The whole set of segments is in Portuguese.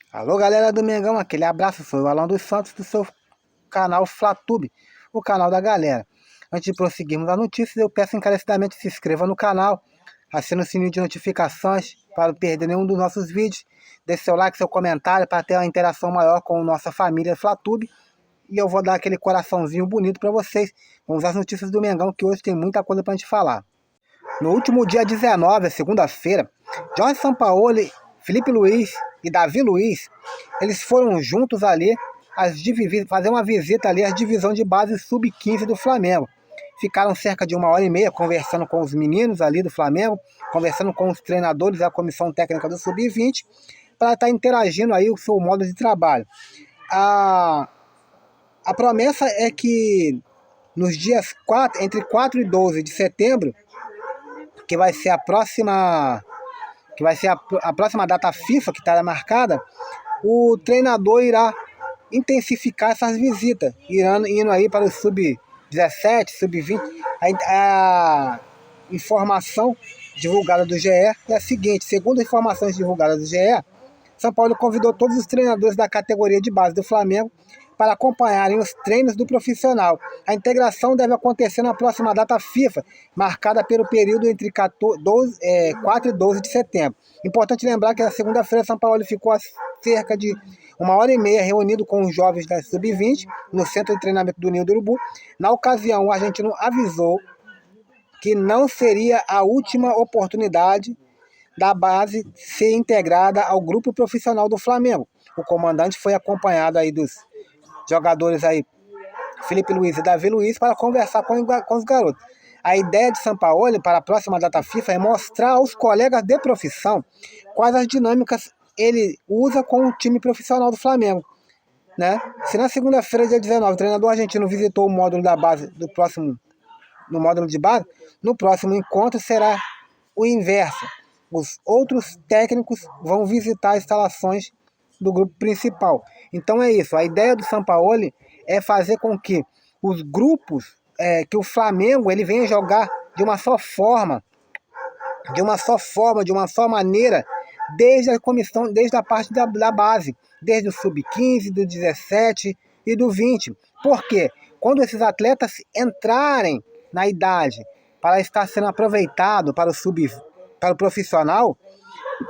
Alô, galera do Mengão, aquele abraço, sou o Alan dos Santos do seu canal Flatube, o canal da galera. Antes de prosseguirmos as notícias, eu peço encarecidamente que se inscreva no canal, assine o sininho de notificações para não perder nenhum dos nossos vídeos, deixe seu like, seu comentário para ter uma interação maior com a nossa família Flatube. E eu vou dar aquele coraçãozinho bonito para vocês. Vamos às notícias do Mengão, que hoje tem muita coisa para a gente falar. No último dia 19, segunda-feira, Jorge Sampaoli, Felipe Luiz e Davi Luiz, eles foram juntos ali fazer uma visita ali à divisão de base sub-15 do Flamengo. Ficaram cerca de 1h30 conversando com os meninos ali do Flamengo, conversando com os treinadores e a comissão técnica do sub-20, para estar interagindo aí o seu modo de trabalho. A promessa é que nos dias entre 4 e 12 de setembro, que vai ser a próxima data FIFA que está marcada, o treinador irá intensificar essas visitas, indo aí para o sub-17, sub-20. A informação divulgada do GE é a seguinte: segundo informações divulgadas do GE, São Paulo convidou todos os treinadores da categoria de base do Flamengo para acompanharem os treinos do profissional. A integração deve acontecer na próxima data FIFA, marcada pelo período entre 4 e 12 de setembro. Importante lembrar que na segunda-feira São Paulo ficou a cerca de 1h30 reunido com os jovens da Sub-20 no centro de treinamento do Ninho do Urubu. Na ocasião, o argentino avisou que não seria a última oportunidade da base ser integrada ao grupo profissional do Flamengo. O comandante foi acompanhado aí dos jogadores aí, Felipe Luiz e Davi Luiz, para conversar com os garotos. A ideia de Sampaoli para a próxima data FIFA é mostrar aos colegas de profissão quais as dinâmicas ele usa com o time profissional do Flamengo, né? Se na segunda-feira, dia 19, o treinador argentino visitou o módulo da base no módulo de base, no próximo encontro será o inverso. Os outros técnicos vão visitar as instalações do grupo principal. Então é isso, a ideia do Sampaoli é fazer com que os grupos, que o Flamengo ele venha jogar de uma só forma, de uma só maneira, desde a comissão, desde a parte da base, desde o sub-15, do 17 e do 20. Por quê? Quando esses atletas entrarem na idade para estar sendo aproveitado para o profissional,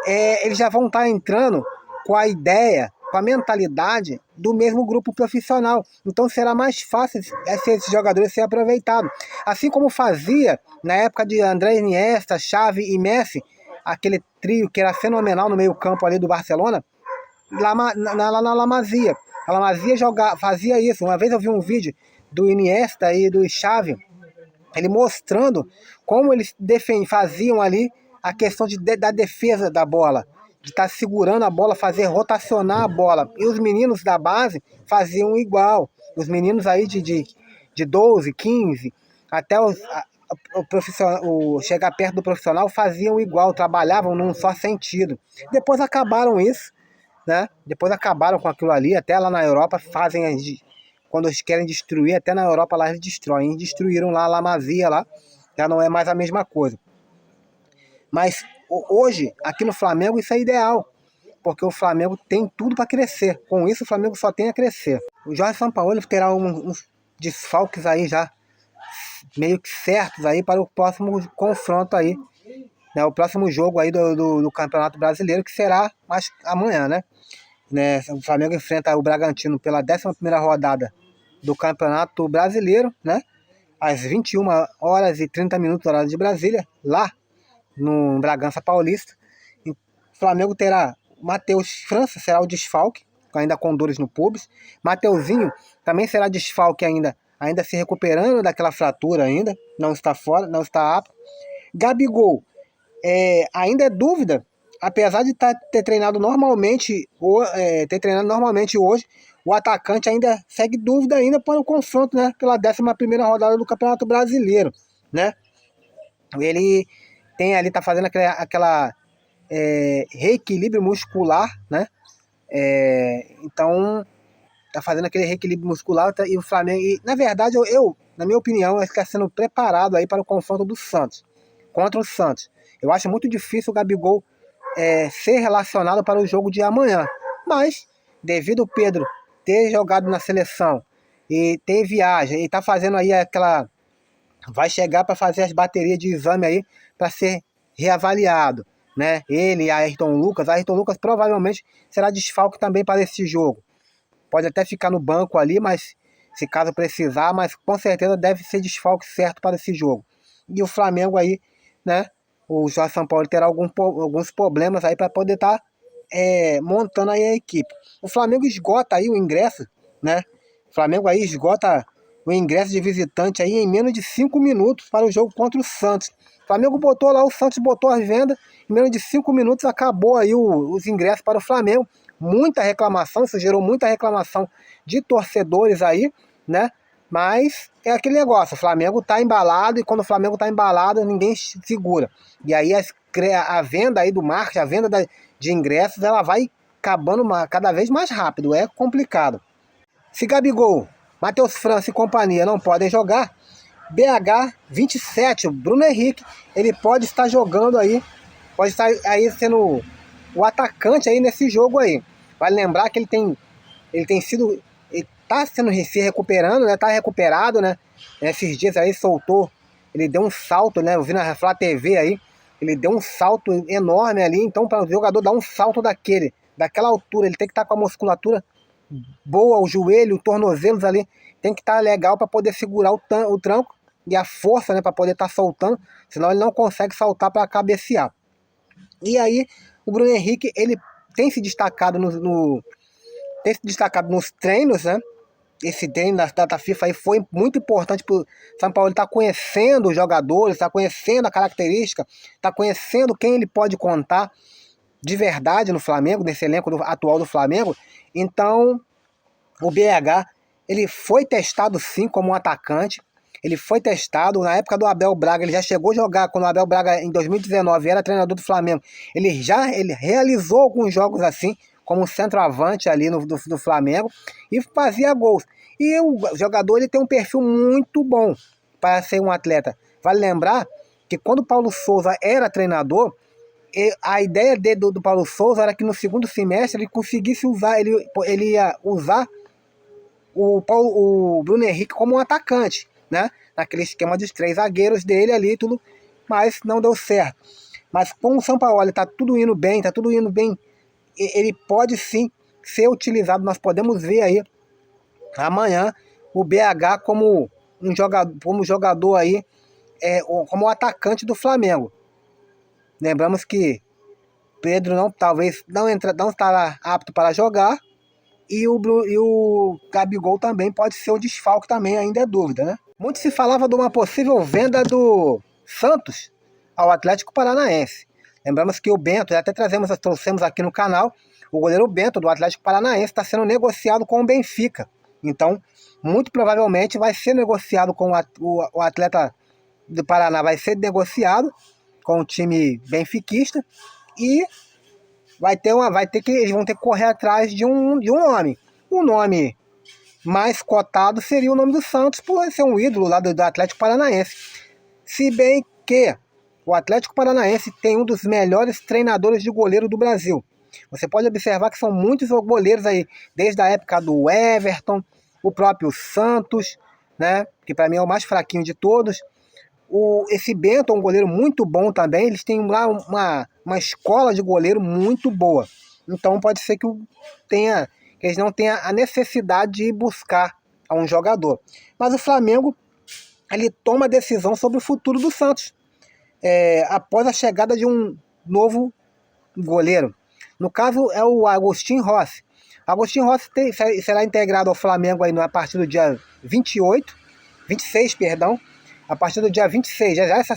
eles já vão estar entrando com a ideia, com a mentalidade do mesmo grupo profissional. Então será mais fácil esses jogadores serem aproveitados. Assim como fazia na época de André Iniesta, Xavi e Messi, aquele trio que era fenomenal no meio campo ali do Barcelona, lá na La Masia. A La Masia fazia isso. Uma vez eu vi um vídeo do Iniesta e do Xavi, ele mostrando como eles faziam ali a questão da defesa da bola, de estar segurando a bola, fazer rotacionar a bola. E os meninos da base faziam igual. Os meninos aí de 12, 15, até chegar perto do profissional, faziam igual, trabalhavam num só sentido. Depois acabaram isso, né? Depois acabaram com aquilo ali, até lá na Europa quando eles querem destruir, até na Europa lá eles destroem. Destruíram lá a La Masia lá, já não é mais a mesma coisa. Mas hoje, aqui no Flamengo, isso é ideal, porque o Flamengo tem tudo para crescer. Com isso, o Flamengo só tem a crescer. O Jorge Sampaoli terá uns desfalques aí já meio que certos aí para o próximo confronto aí, né? O próximo jogo aí do Campeonato Brasileiro, que será amanhã, né? O Flamengo enfrenta o Bragantino pela 11ª rodada do Campeonato Brasileiro, né? Às 21h30, horário de Brasília, lá no Bragança Paulista. O Flamengo terá Matheus França, será o desfalque, ainda com dores no pubis. Mateuzinho também será desfalque ainda se recuperando daquela fratura ainda, não está fora, não está apto. Gabigol ainda é dúvida, apesar de ter treinado normalmente hoje, o atacante ainda segue dúvida ainda para o confronto, né, pela 11ª rodada do Campeonato Brasileiro, né? Ele tá fazendo aquela reequilíbrio muscular, né? Então tá fazendo aquele reequilíbrio muscular, e o Flamengo, na verdade, na minha opinião, está sendo preparado aí para o confronto do Santos, contra o Santos. Eu acho muito difícil o Gabigol ser relacionado para o jogo de amanhã, Mas, devido o Pedro ter jogado na seleção e ter viagem, e tá fazendo aí aquela... vai chegar para fazer as baterias de exame aí para ser reavaliado, né? Ele e Ayrton Lucas provavelmente será desfalque também para esse jogo. Pode até ficar no banco ali, mas se caso precisar, mas com certeza deve ser desfalque certo para esse jogo. E o Flamengo aí, né? O Jorge Sampaoli terá alguns problemas aí para poder estar montando aí a equipe. O Flamengo esgota aí o ingresso, né? O Flamengo aí esgota o ingresso de visitante aí em menos de 5 minutos para o jogo contra o Santos. O Flamengo botou lá, o Santos botou a venda, em menos de 5 minutos acabou aí os ingressos para o Flamengo. Muita reclamação, isso gerou muita reclamação de torcedores aí, né? Mas é aquele negócio, o Flamengo tá embalado e quando o Flamengo tá embalado, ninguém segura. E aí a venda aí do marketing, a venda de ingressos, ela vai acabando cada vez mais rápido, é complicado. Se Gabigol, Matheus França e companhia não podem jogar, BH 27, o Bruno Henrique, ele pode estar jogando aí, pode estar aí sendo o atacante aí nesse jogo aí. Vale lembrar que ele tá se recuperando, né? Tá recuperado, né? Esses dias aí soltou, ele deu um salto, né? Eu vi na Flá TV aí, ele deu um salto enorme ali, então para o jogador dar um salto daquela altura, ele tem que estar com a musculatura boa, o joelho, os tornozelos ali, tem que estar legal para poder segurar o tranco e a força, né, para poder estar soltando, senão ele não consegue saltar para cabecear. E aí, o Bruno Henrique, ele tem se destacado nos treinos, né? Esse treino da data FIFA aí foi muito importante para o São Paulo estar conhecendo os jogadores, estar conhecendo a característica, estar conhecendo quem ele pode contar de verdade no Flamengo, nesse elenco atual do Flamengo. Então, o BH, ele foi testado sim como um atacante, ele foi testado, na época do Abel Braga, ele já chegou a jogar, quando o Abel Braga em 2019 era treinador do Flamengo, ele realizou alguns jogos assim, como centroavante ali do Flamengo, e fazia gols. E o jogador ele tem um perfil muito bom para ser um atleta. Vale lembrar que quando o Paulo Souza era treinador, a ideia do Paulo Souza era que no segundo semestre ele conseguisse usar, ele ia usar o Bruno Henrique como um atacante, né? Naquele esquema dos 3 zagueiros dele ali e tudo, mas não deu certo. Mas como o São Paulo está tudo indo bem, ele pode sim ser utilizado. Nós podemos ver aí amanhã o BH como jogador aí, como atacante do Flamengo. Lembramos que Pedro talvez não estará apto para jogar e o Gabigol também pode ser o desfalque também, ainda é dúvida, né? Muito se falava de uma possível venda do Santos ao Atlético Paranaense. Lembramos que o Bento, já até trouxemos aqui no canal, o goleiro Bento do Atlético Paranaense está sendo negociado com o Benfica. Então, muito provavelmente vai ser negociado com o atleta do Paraná, vai ser negociado com o time benfiquista e eles vão ter que correr atrás de um nome. O nome mais cotado seria o nome do Santos, por ser um ídolo lá do Atlético Paranaense. Se bem que o Atlético Paranaense tem um dos melhores treinadores de goleiro do Brasil. Você pode observar que são muitos goleiros aí, desde a época do Everton, o próprio Santos, né, que para mim é o mais fraquinho de todos. Esse Bento é um goleiro muito bom também, eles têm lá uma escola de goleiro muito boa. Então pode ser que eles não tenham a necessidade de ir buscar a um jogador. Mas o Flamengo, ele toma a decisão sobre o futuro do Santos, após a chegada de um novo goleiro. No caso é o Agostinho Rossi. Agostinho Rossi será integrado ao Flamengo aí a partir do dia 26, perdão. A partir do dia 26, já essa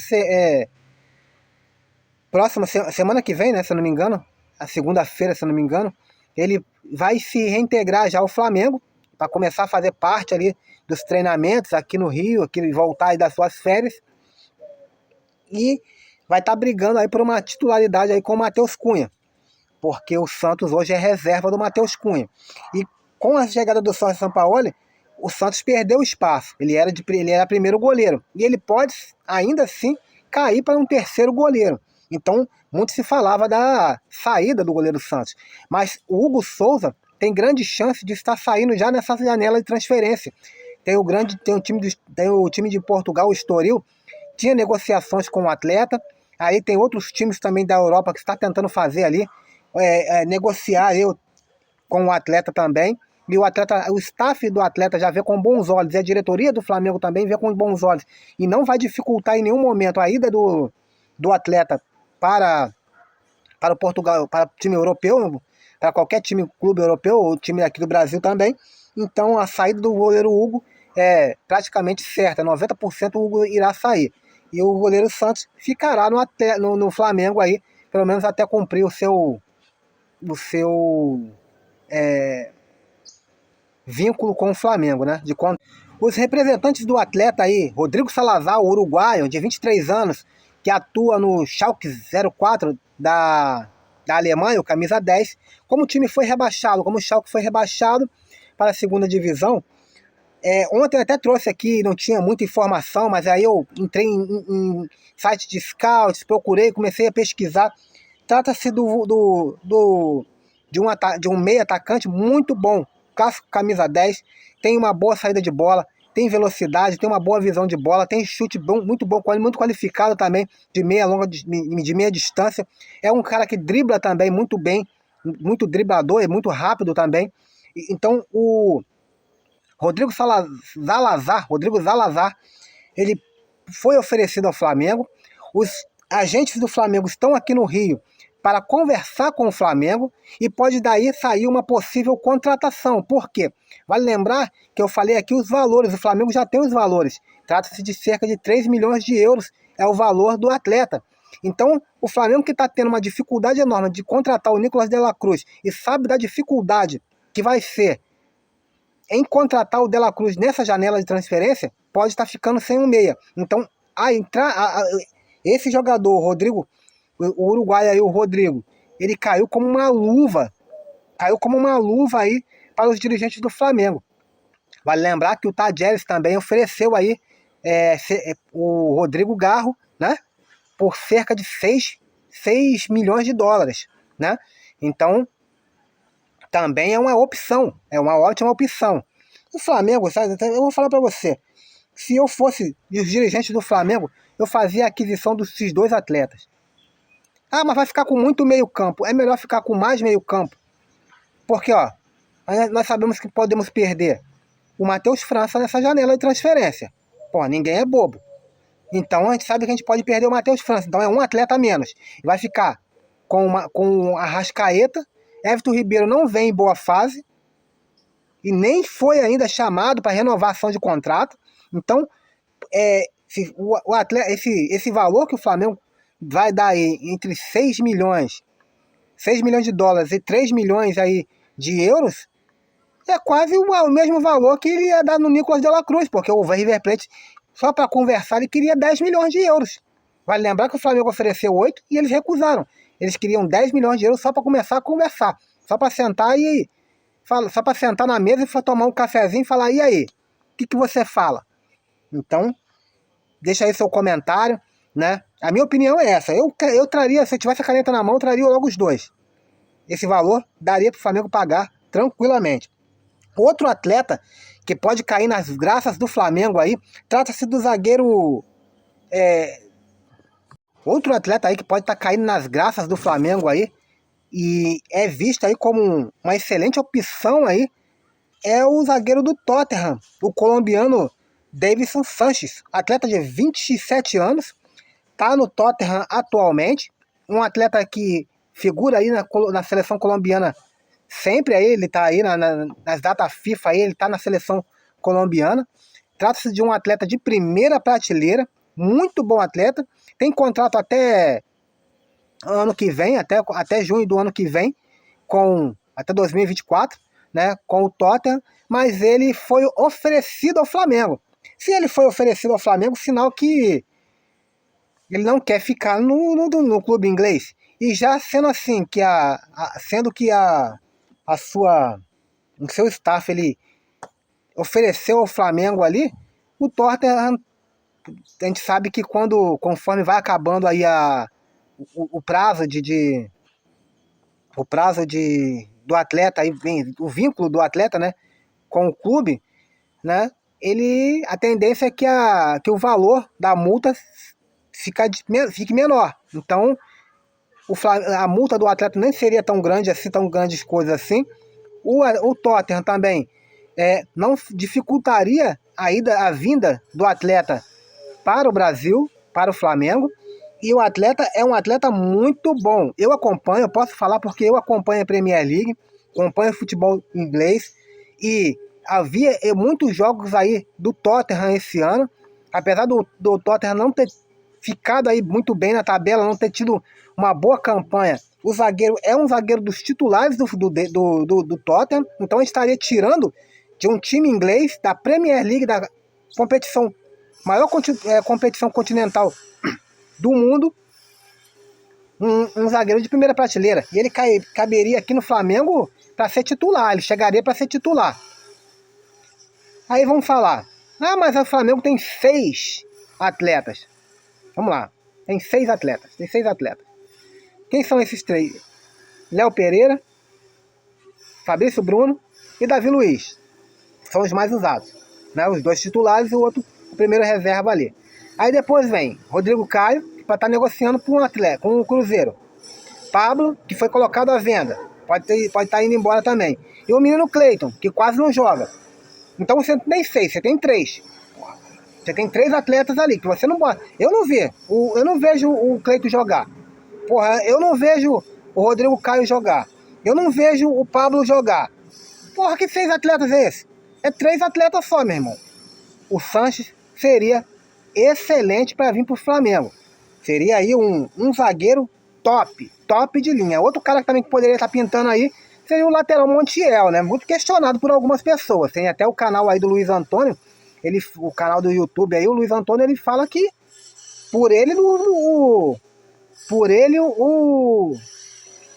próxima semana que vem, né, se eu não me engano, a segunda-feira, se eu não me engano, ele vai se reintegrar já ao Flamengo, para começar a fazer parte ali dos treinamentos aqui no Rio, aqui voltar aí das suas férias, e vai estar brigando aí por uma titularidade aí com o Matheus Cunha, porque o Santos hoje é reserva do Matheus Cunha. E com a chegada do Jorge Sampaoli, o Santos perdeu espaço. Ele era primeiro goleiro. E ele pode, ainda assim, cair para um terceiro goleiro. Então, muito se falava da saída do goleiro Santos. Mas o Hugo Souza tem grande chance de estar saindo já nessa janela de transferência. Tem o time de Portugal, o Estoril, tinha negociações com o atleta. Aí tem outros times também da Europa que está tentando fazer ali, negociar aí com o atleta também. E o staff do atleta já vê com bons olhos, e a diretoria do Flamengo também vê com bons olhos. E não vai dificultar em nenhum momento a ida do atleta para o Portugal, para o time europeu, para qualquer clube europeu, ou time aqui do Brasil também. Então a saída do goleiro Hugo é praticamente certa, 90% o Hugo irá sair. E o goleiro Santos ficará no Flamengo aí, pelo menos até cumprir o seu vínculo com o Flamengo, né? Os representantes do atleta aí, Rodrigo Salazar, o uruguaio, de 23 anos, que atua no Schalke 04 da Alemanha, o camisa 10, como o Schalke foi rebaixado para a segunda divisão. Ontem eu até trouxe aqui, não tinha muita informação, mas aí eu entrei em site de scouts, procurei, comecei a pesquisar. Trata-se de um meio atacante muito bom, casco camisa 10, tem uma boa saída de bola, tem velocidade, tem uma boa visão de bola, tem chute bom, muito bom, muito qualificado também, de meia distância. É um cara que dribla também muito bem, muito driblador, é muito rápido também. Então o Rodrigo Salazar, ele foi oferecido ao Flamengo. Os agentes do Flamengo estão aqui no Rio para conversar com o Flamengo e pode daí sair uma possível contratação. Por quê? Vale lembrar que eu falei aqui os valores, o Flamengo já tem os valores. Trata-se de cerca de 3 milhões de euros, é o valor do atleta. Então, o Flamengo que está tendo uma dificuldade enorme de contratar o Nicolas de la Cruz e sabe da dificuldade que vai ser em contratar o De La Cruz nessa janela de transferência, pode estar ficando sem um meia. Então, esse jogador, Rodrigo, o uruguaio aí, o Rodrigo, ele caiu como uma luva aí para os dirigentes do Flamengo. Vale lembrar que o Tadjeres também ofereceu aí o Rodrigo Garro, né, por cerca de 6 milhões de dólares, né? Então, também é uma opção, é uma ótima opção. O Flamengo, sabe, eu vou falar para você, se eu fosse os dirigentes do Flamengo, eu fazia a aquisição desses dois atletas. Ah, mas vai ficar com muito meio campo. É melhor ficar com mais meio campo. Porque, ó, nós sabemos que podemos perder o Matheus França nessa janela de transferência. Pô, ninguém é bobo. Então a gente sabe que a gente pode perder o Matheus França. Então é um atleta a menos. Vai ficar com a Arrascaeta. Everton Ribeiro não vem em boa fase e nem foi ainda chamado para renovação de contrato. Então, esse valor que o Flamengo vai dar aí entre 6 milhões de dólares e 3 milhões aí de euros, é quase o mesmo valor que ele ia dar no Nicolas de la Cruz, porque o River Plate, só para conversar, ele queria 10 milhões de euros. Vale lembrar que o Flamengo ofereceu 8 e eles recusaram. Eles queriam 10 milhões de euros só para começar a conversar. Só para sentar na mesa e tomar um cafezinho e falar, e aí? O que você fala? Então, deixa aí seu comentário, né? A minha opinião é essa. Eu traria, se eu tivesse a caneta na mão, eu traria logo os dois. Esse valor daria para o Flamengo pagar tranquilamente. Outro atleta que pode cair nas graças do Flamengo aí, trata-se do zagueiro... Outro atleta aí que pode estar caindo nas graças do Flamengo aí, e é visto aí como uma excelente opção aí, é o zagueiro do Tottenham, o colombiano Davinson Sanchez, atleta de 27 anos, está no Tottenham atualmente, um atleta que figura aí na seleção colombiana sempre, aí ele está aí nas datas FIFA, aí ele está na seleção colombiana. Trata-se de um atleta de primeira prateleira, muito bom atleta, tem contrato até ano que vem, até junho do ano que vem, até 2024, né, com o Tottenham, mas ele foi oferecido ao Flamengo. Se ele foi oferecido ao Flamengo, sinal que ele não quer ficar no clube inglês. E já sendo assim, sendo que o seu staff ele ofereceu ao Flamengo ali, o Tottenham, a gente sabe que conforme vai acabando aí o prazo do atleta, aí vem o vínculo do atleta, né, com o clube, né, a tendência é que o valor da multa fique menor. Então, a multa do atleta nem seria tão grande assim, tão grandes coisas assim. O Tottenham também não dificultaria a vinda do atleta para o Brasil, para o Flamengo. E o atleta é um atleta muito bom. Eu acompanho, eu posso falar porque eu acompanho a Premier League, acompanho futebol inglês, e havia muitos jogos aí do Tottenham esse ano. Apesar do Tottenham não ter ficado aí muito bem na tabela, não ter tido uma boa campanha, o zagueiro é um zagueiro dos titulares do Tottenham, então ele estaria tirando de um time inglês, da Premier League, da competição, maior competição continental do mundo, um zagueiro de primeira prateleira. E ele caberia aqui no Flamengo para ser titular, ele chegaria para ser titular. Aí vamos falar, mas o Flamengo tem 6 atletas. Vamos lá, tem 6 atletas. Quem são esses 3? Léo Pereira, Fabrício Bruno e Davi Luiz. São os mais usados, né? Os 2 titulares e o outro, o primeiro reserva ali. Aí depois vem Rodrigo Caio, que pode estar negociando com um atleta, com o Cruzeiro. Pablo, que foi colocado à venda, pode estar indo embora também. E o menino Cleiton, que quase não joga. Então você não tem 6, você tem 3. Você tem 3 atletas ali, que você não bota. Eu não vejo o Cleiton jogar. Porra, eu não vejo o Rodrigo Caio jogar. Eu não vejo o Pablo jogar. Porra, que 6 atletas é esse? É 3 atletas só, meu irmão. O Sanches seria excelente para vir pro Flamengo. Seria aí um zagueiro top de linha. Outro cara que também poderia estar pintando aí seria o lateral Montiel, né? Muito questionado por algumas pessoas. Tem até o canal aí do Luiz Antônio, o canal do YouTube aí, o Luiz Antônio, ele fala que por ele o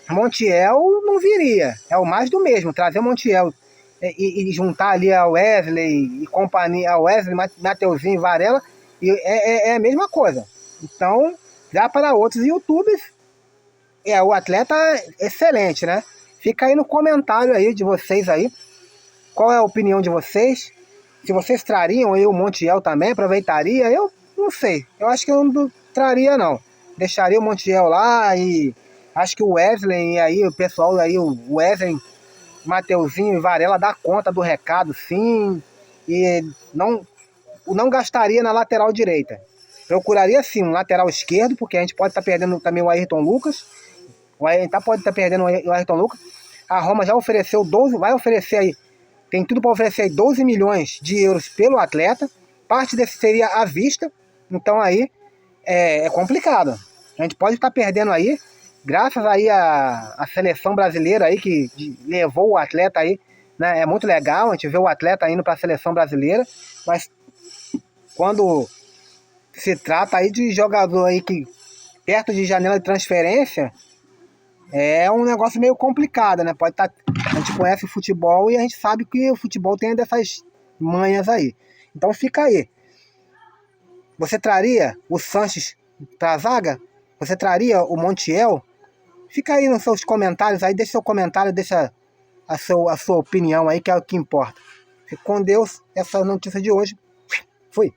Montiel não viria. É o mais do mesmo, trazer o Montiel e juntar ali a Wesley e companhia, a Wesley, Mateuzinho e Varela, é a mesma coisa. Então, já para outros YouTubers, o atleta excelente, né? Fica aí no comentário aí de vocês aí, qual é a opinião de vocês. Se vocês trariam aí o Montiel também, aproveitaria, eu não sei. Eu acho que eu não traria não. Deixaria o Montiel lá e acho que o Wesley e aí o pessoal aí, o Wesley, Mateuzinho e Varela dá conta do recado, sim. E não gastaria na lateral direita. Procuraria sim um lateral esquerdo, porque a gente pode estar perdendo também o Ayrton Lucas. Pode estar perdendo o Ayrton Lucas. A Roma já ofereceu 12, vai oferecer aí, tem tudo para oferecer 12 milhões de euros pelo atleta. Parte desse seria à vista. Então aí é complicado. A gente pode estar perdendo aí, graças aí à seleção brasileira aí, que levou o atleta aí, né? É muito legal a gente ver o atleta indo para a seleção brasileira, mas quando se trata aí de jogador aí que perto de janela de transferência, é um negócio meio complicado, né? A gente conhece o futebol e a gente sabe que o futebol tem dessas manhas aí. Então fica aí. Você traria o Sanches para a zaga? Você traria o Montiel? Fica aí nos seus comentários aí, deixa seu comentário, deixa a sua opinião aí, que é o que importa. Fique com Deus, essa é a notícia de hoje. Fui.